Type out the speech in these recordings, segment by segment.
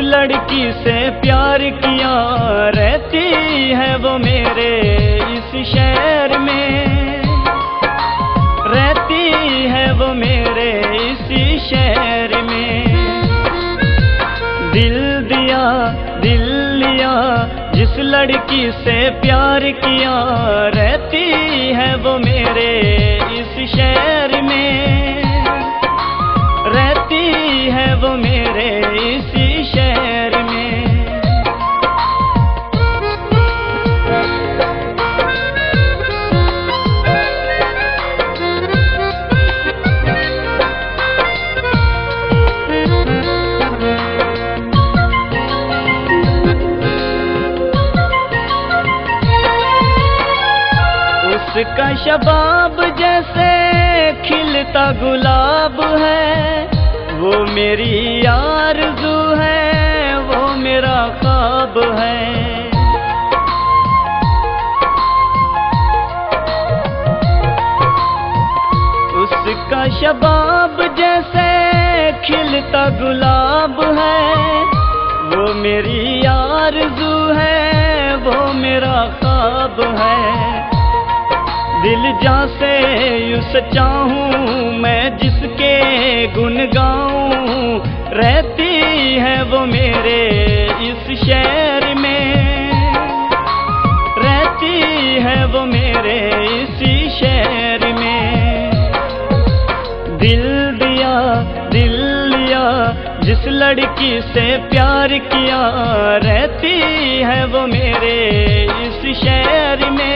लड़की से प्यार किया, रहती है वो मेरे इस शहर में, रहती है वो मेरे इसी शहर में। दिल दिया दिल लिया, जिस लड़की से प्यार किया, रहती है वो मेरे इस शहर में, रहती है वो मेरे इसी शहर में। उसका शबाब जैसे खिलता गुलाब है, वो मेरी आरज़ू है, वो मेरा ख्वाब है। उसका शबाब जैसे खिलता गुलाब है, वो मेरी आरज़ू है, वो मेरा ख्वाब है। दिल जान से यूं सच्चा हूँ मैं, जिसके गुन गाऊं, रहती है वो मेरे इस शहर में, रहती है वो मेरे इसी शहर में। दिल दिया दिल लिया, जिस लड़की से प्यार किया, रहती है वो मेरे इस शहर में,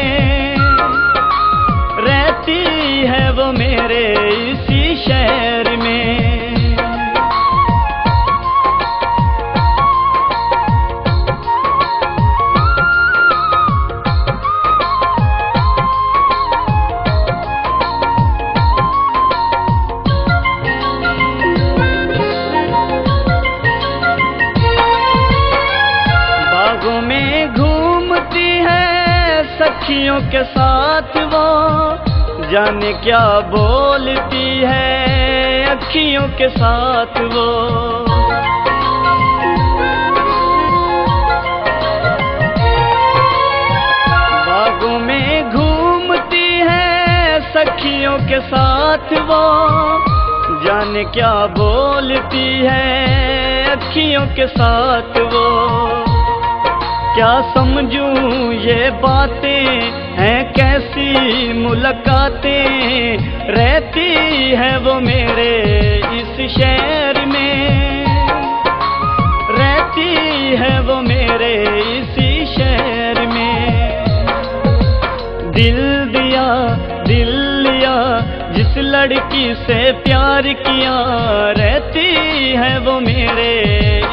रहती है वो मेरे इसी शहर में। बागों में घूमती है सखियों के साथ वो, जाने क्या बोलती है अखियों के साथ वो। बागों में घूमती है सखियों के साथ वो, जाने क्या बोलती है अखियों के साथ वो। क्या समझूं ये बातें हैं कैसी मुलाकातें, रहती है वो मेरे इस शहर में, रहती है वो मेरे इसी शहर में। दिल दिया दिल लिया, जिस लड़की से प्यार किया, रहती है वो मेरे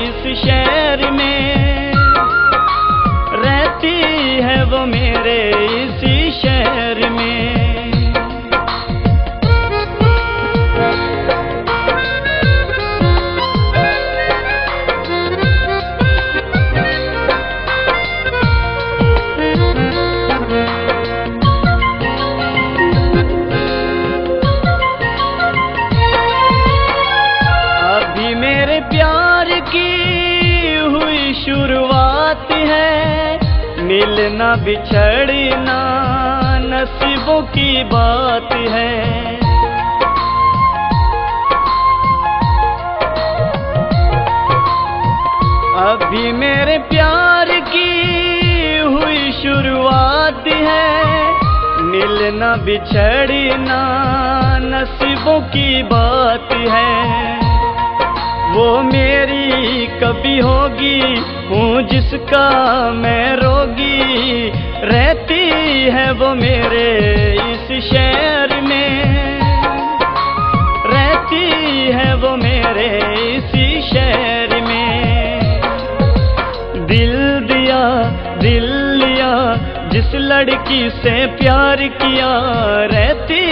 इस शहर में, रहती है वो मेरे इसी शहर में। अभी मेरे प्यार की हुई शुरुआत है, मिलना बिछड़ना नसीबों की बात है। अभी मेरे प्यार की हुई शुरुआत है, मिलना बिछड़ना नसीबों की बात है। वो मेरी कभी होगी, हूँ जिसका मैं रोगी, रहती है वो मेरे इस शहर में, रहती है वो मेरे इसी शहर में। दिल दिया दिल लिया, जिस लड़की से प्यार किया, रहती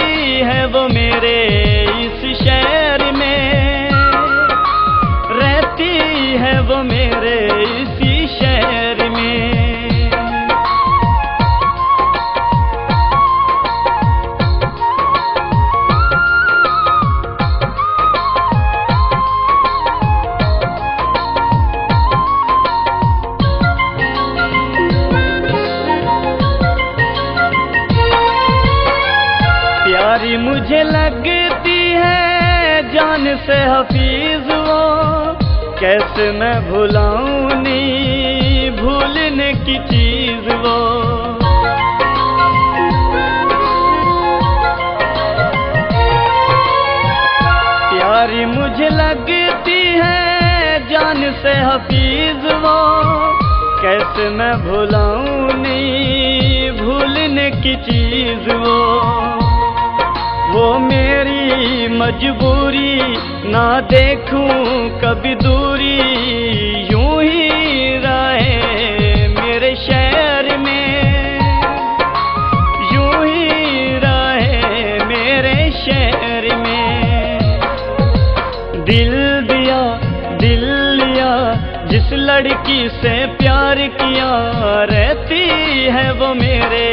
है वो मेरे इस शहर में, रहती है वो मेरे इसी शहर में। प्यारी मुझे लगती है जान से हफीज वो, कैसे मैं भुलाऊं नहीं भूलने की चीज वो। प्यारी मुझे लगती है जान से हफीज वो, कैसे मैं भुलाऊं नहीं भूलने की चीज वो मेरी मजबूरी ना देखूं कभी दूरी, यूं ही रहे मेरे शहर में, यूं ही रहे मेरे शहर में। दिल दिया दिल लिया जिस लड़की से प्यार किया, रहती है वो मेरे